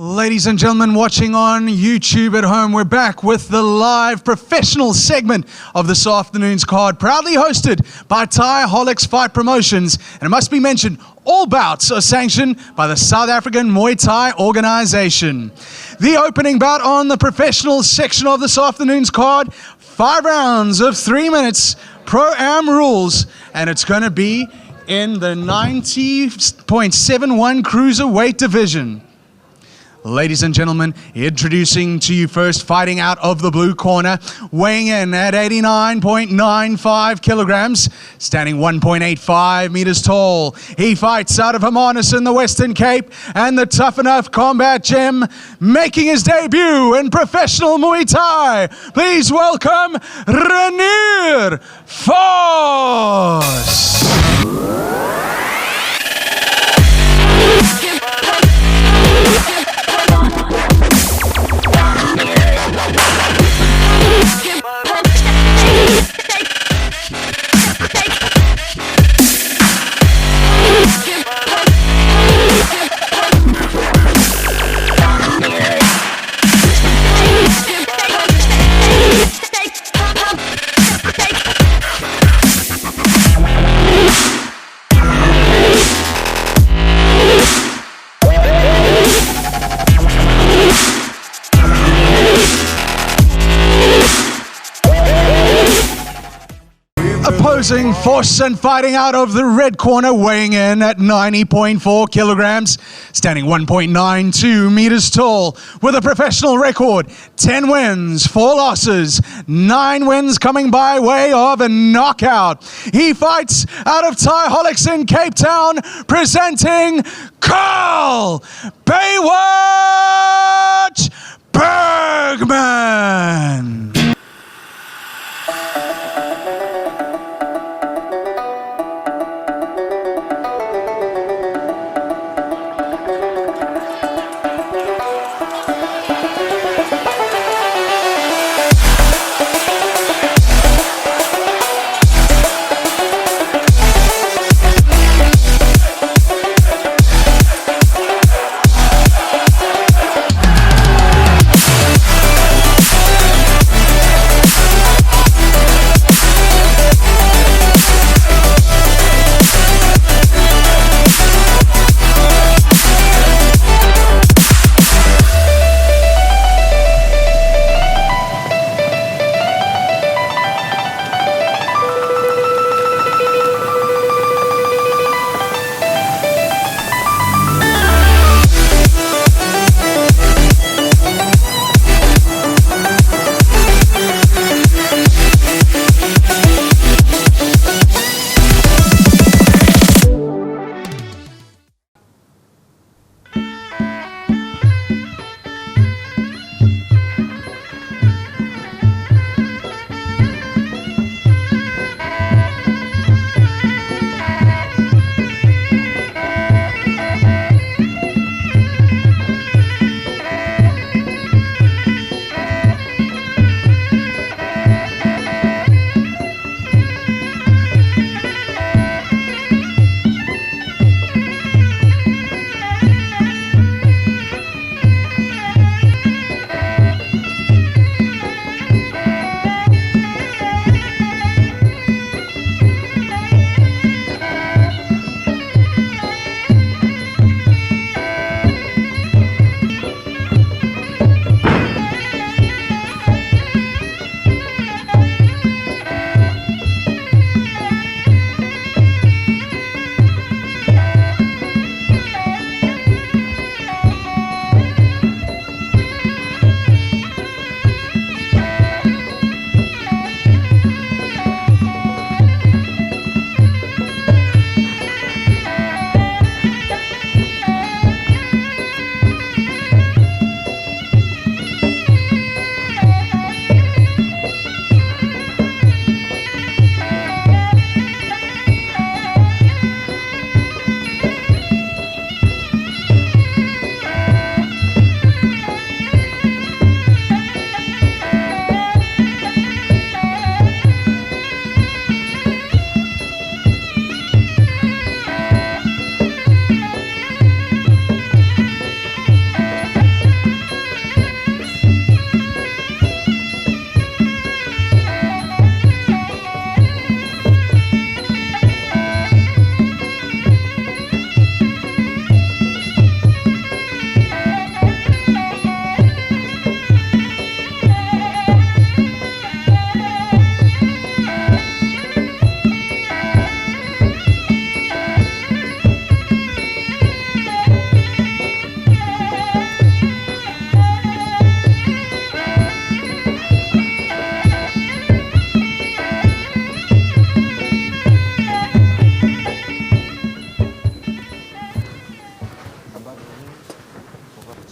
Ladies and gentlemen watching on YouTube at home, we're back with the live professional segment of this afternoon's card, proudly hosted by Thaiholics Fight Promotions. And it must be mentioned, all bouts are sanctioned by the South African Muay Thai organization. The opening bout on the professional section of this afternoon's card, 5 rounds of 3 minutes, Pro-Am rules, and it's going to be in the 90.71 cruiserweight division. Ladies and gentlemen, introducing to you first, fighting out of the blue corner, weighing in at 89.95 kilograms, standing 1.85 meters tall. He fights out of Hermanus in the Western Cape, and the Tough Enough Combat Gym, making his debut in professional Muay Thai. Please welcome Renier Force. Opposing force and fighting out of the red corner, weighing in at 90.4 kilograms, standing 1.92 meters tall, with a professional record, 10 wins, 4 losses, 9 wins coming by way of a knockout. He fights out of Thaiholics in Cape Town, presenting Karl Baywatch Bergemann.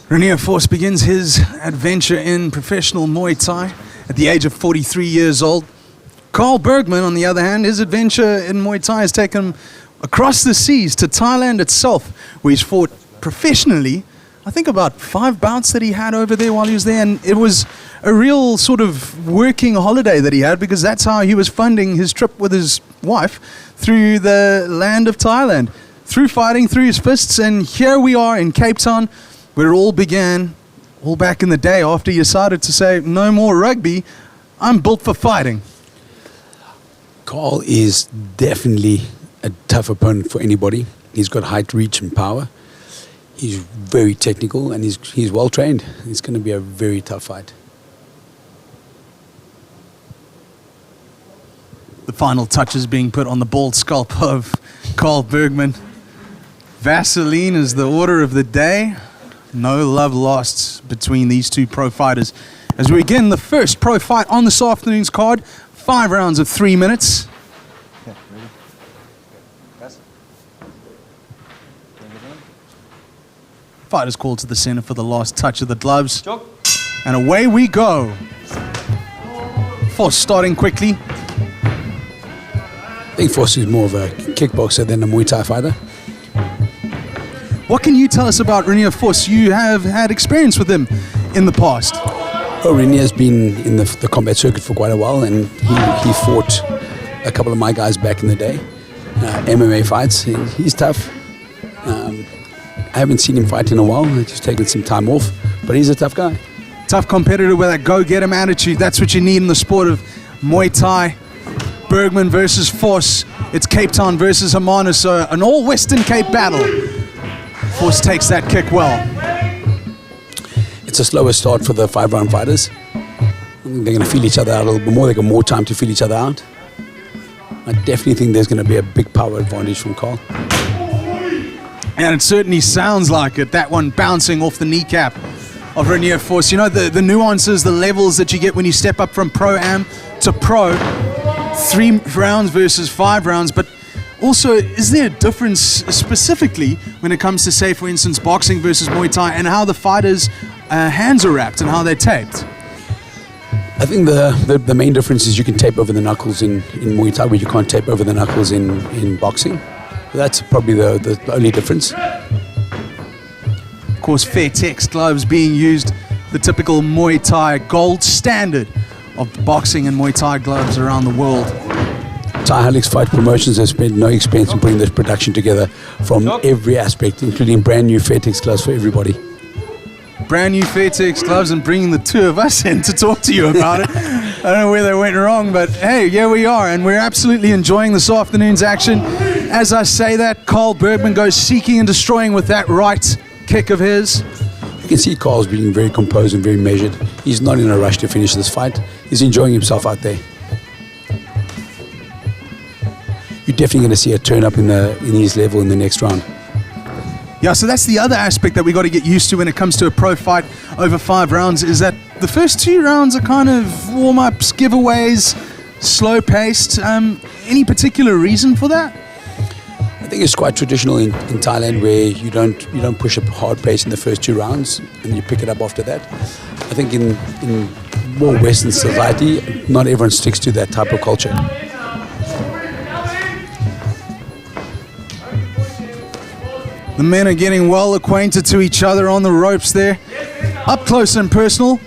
Renier Force begins his adventure in professional Muay Thai at the age of 43 years old. Karl Bergemann, on the other hand, his adventure in Muay Thai has taken him across the seas to Thailand itself, where he's fought professionally. I think about 5 bouts that he had over there while he was there, and it was a real sort of working holiday that he had, because that's how he was funding his trip with his wife through the land of Thailand, through fighting, through his fists. And here we are in Cape Town, where it all began, all back in the day after he decided to say, no more rugby, I'm built for fighting. Karl is definitely a tough opponent for anybody. He's got height, reach and power. He's very technical and he's well trained. It's going to be a very tough fight. The final touches being put on the bald scalp of Karl Bergemann. Vaseline is the order of the day. No love lost between these two pro fighters as we begin the first pro fight on this afternoon's card. 5 rounds of 3 minutes. Okay, ready? Yes. Fighters called to the center for the last touch of the gloves. Choke. And away we go. Force starting quickly. I think Force is more of a kickboxer than a Muay Thai fighter. What can you tell us about Renier Force? You have had experience with him in the past. Oh, Renier's been in the combat circuit for quite a while, and he fought a couple of my guys back in the day, MMA fights. He's tough. I haven't seen him fight in a while. He's just taken some time off, but he's a tough guy. Tough competitor with that go-get-him attitude. That's what you need in the sport of Muay Thai. Bergemann versus Force. It's Cape Town versus Hermanus, so an all-Western Cape battle. Force takes that kick well. It's a slower start for the 5-round fighters. I think they're going to feel each other out a little bit more. They got more time to feel each other out. I definitely think there's going to be a big power advantage from Karl. And it certainly sounds like it. That one bouncing off the kneecap of Renier Force. You know, the nuances, the levels that you get when you step up from Pro-Am to Pro. 3 rounds versus 5 rounds, but also, is there a difference specifically when it comes to, say, for instance, boxing versus Muay Thai, and how the fighters' hands are wrapped and how they're taped? I think the main difference is you can tape over the knuckles in Muay Thai, where you can't tape over the knuckles in boxing. That's probably the only difference. Of course, Fairtex gloves being used, the typical Muay Thai gold standard of boxing and Muay Thai gloves around the world. Thaiholics Fight Promotions has spent no expense in putting this production together from every aspect, including brand new Fairtex gloves for everybody. Brand new Fairtex gloves, and bringing the two of us in to talk to you about it. I don't know where they went wrong, but hey, here we are, and we're absolutely enjoying this afternoon's action. As I say that, Karl Bergemann goes seeking and destroying with that right kick of his. You can see Karl's being very composed and very measured. He's not in a rush to finish this fight. He's enjoying himself out there. You're definitely going to see a turn up in his level in the next round. Yeah, so that's the other aspect that we got to get used to when it comes to a pro fight over 5 rounds, is that the first 2 rounds are kind of warm-ups, giveaways, slow-paced. Any particular reason for that? I think it's quite traditional in Thailand, where you don't push a hard pace in the first 2 rounds and you pick it up after that. I think in more Western society, not everyone sticks to that type of culture. The men are getting well acquainted to each other on the ropes there. Up close and personal.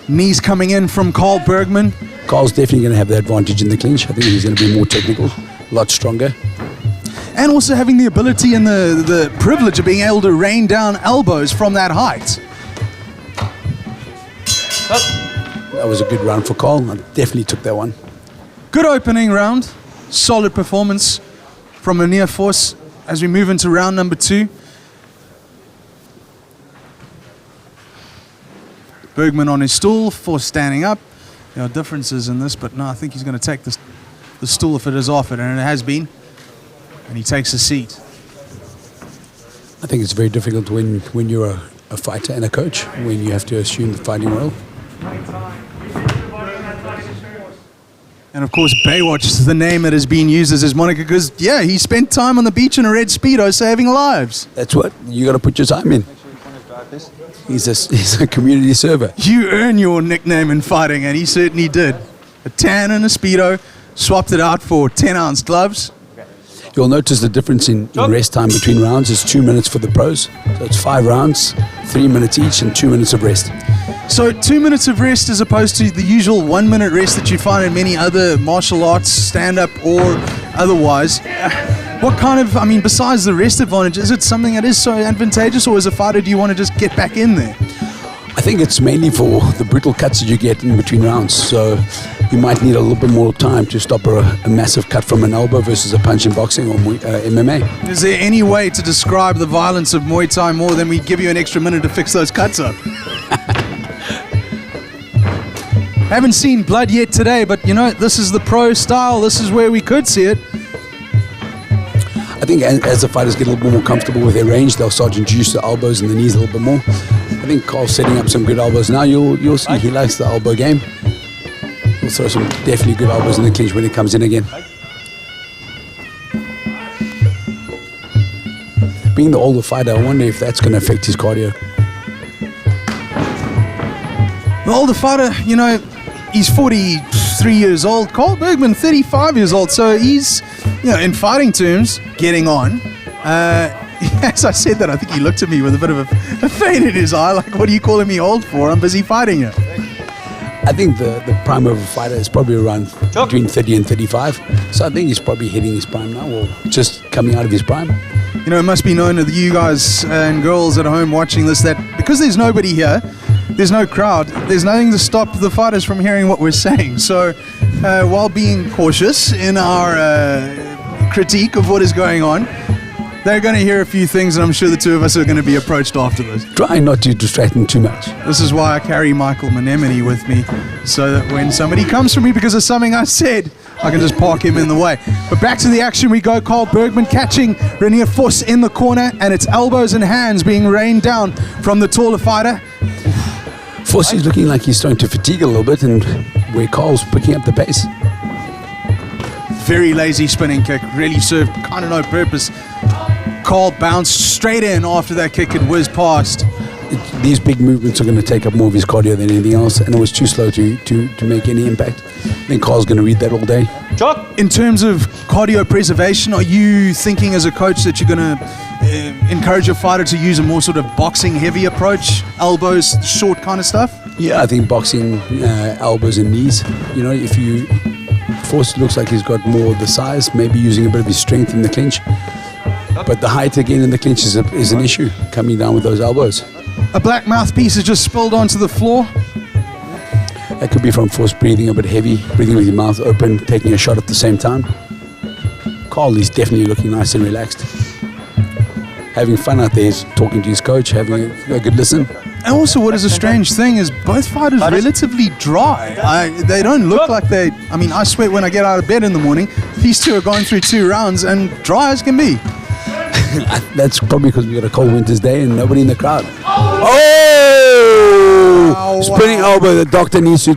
Knees coming in from Karl Bergemann. Karl's definitely going to have the advantage in the clinch. I think he's going to be more technical, a lot stronger. And also having the ability and the privilege of being able to rain down elbows from that height. That was a good round for Karl. I definitely took that one. Good opening round. Solid performance from Renier Force as we move into round number 2. Bergemann on his stool, Force standing up. There are differences in this, but no, I think he's going to take the stool if it is offered, and it has been. And he takes a seat. I think it's very difficult when you're a fighter and a coach, when you have to assume the fighting role. And of course, Baywatch is the name that has been used as his moniker because, yeah, he spent time on the beach in a red Speedo saving lives. That's what you got to put your time in. He's a community server. You earn your nickname in fighting, and he certainly did. A tan and a Speedo, swapped it out for 10-ounce gloves. You'll notice the difference in rest time between rounds is 2 minutes for the pros. So it's 5 rounds, 3 minutes each, and 2 minutes of rest. So 2 minutes of rest as opposed to the usual 1 minute rest that you find in many other martial arts, stand-up or otherwise. What kind of, I mean, besides the rest advantage, is it something that is so advantageous, or as a fighter do you want to just get back in there? I think it's mainly for the brutal cuts that you get in between rounds. So you might need a little bit more time to stop a massive cut from an elbow versus a punch in boxing or MMA. Is there any way to describe the violence of Muay Thai more than we give you an extra minute to fix those cuts up? Haven't seen blood yet today, but you know, this is the pro style. This is where we could see it. I think as the fighters get a little bit more comfortable with their range, they'll start to introduce the elbows and the knees a little bit more. I think Karl's setting up some good elbows now. You'll see he likes the elbow game. He'll throw some definitely good elbows in the clinch when he comes in again. Being the older fighter, I wonder if that's going to affect his cardio. The older fighter, you know, he's 43 years old. Karl Bergemann, 35 years old. So he's, you know, in fighting terms, getting on. As I said that, I think he looked at me with a bit of a faint in his eye, like, what are you calling me old for? I'm busy fighting you. I think the prime of a fighter is probably around between 30 and 35. So I think he's probably hitting his prime now, or just coming out of his prime. You know, it must be known to you guys and girls at home watching this that because there's nobody here, there's no crowd, there's nothing to stop the fighters from hearing what we're saying. So while being cautious in our critique of what is going on, they're going to hear a few things, and I'm sure the two of us are going to be approached after this. Try not to distract them too much. This is why I carry Michael Menemone with me, so that when somebody comes for me because of something I said, I can just park him in the way. But back to the action we go. Karl Bergemann catching Renier in the corner, and it's elbows and hands being rained down from the taller fighter. Is looking like he's starting to fatigue a little bit, and where Karl's picking up the pace. Very lazy spinning kick, really served kind of no purpose. Karl bounced straight in after that kick had whizzed past. These big movements are going to take up more of his cardio than anything else, and it was too slow to make any impact. I think Karl's going to read that all day. In terms of cardio preservation, are you thinking as a coach that you're going to encourage your fighter to use a more sort of boxing heavy approach, elbows, short kind of stuff? Yeah, I think boxing, elbows and knees. You know, if you Force looks like he's got more of the size, maybe using a bit of his strength in the clinch. But the height again in the clinch is an issue, coming down with those elbows. A black mouthpiece has just spilled onto the floor. That could be from Force breathing a bit heavy, breathing with your mouth open, taking a shot at the same time. Karl is definitely looking nice and relaxed. Having fun out there, he's talking to his coach, having a good listen. And also what is a strange thing is both fighters relatively dry. They don't look like they... I mean, I sweat when I get out of bed in the morning. These two are going through 2 rounds and dry as can be. That's probably because we got a cold winter's day and nobody in the crowd. Oh! Spinning elbow. The doctor needs to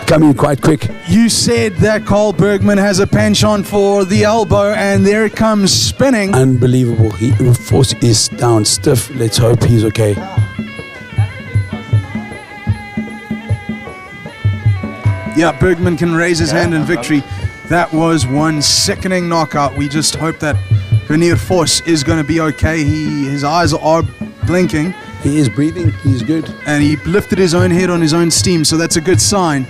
come in quite quick. You said that Karl Bergemann has a penchant for the elbow, and there it comes spinning. Unbelievable. Force is down stiff. Let's hope he's okay. Yeah, Bergemann can raise his hand in victory. That was one sickening knockout. We just hope that Renier is going to be okay. His eyes are blinking. He is breathing. He's good. And he lifted his own head on his own steam, so that's a good sign.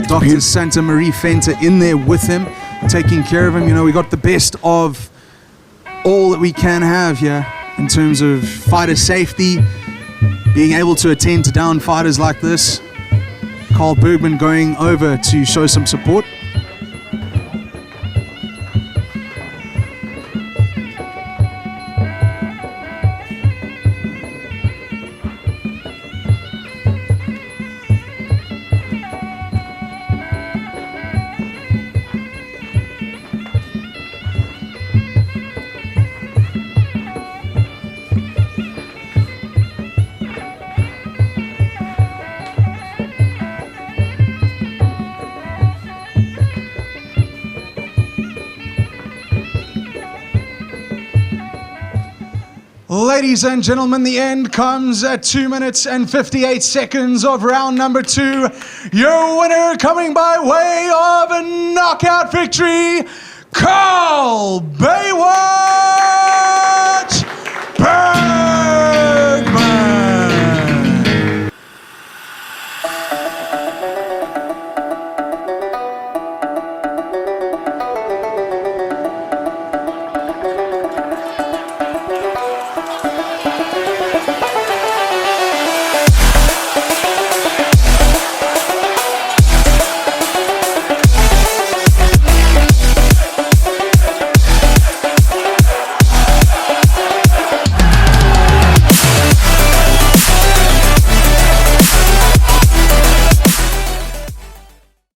Dr. Santa Marie Fenta in there with him, taking care of him. You know, we got the best of all that we can have here in terms of fighter safety, being able to attend to down fighters like this. Karl Bergemann going over to show some support. Ladies and gentlemen, the end comes at 2 minutes and 58 seconds of round number 2. Your winner, coming by way of a knockout victory, Karl Bergemann!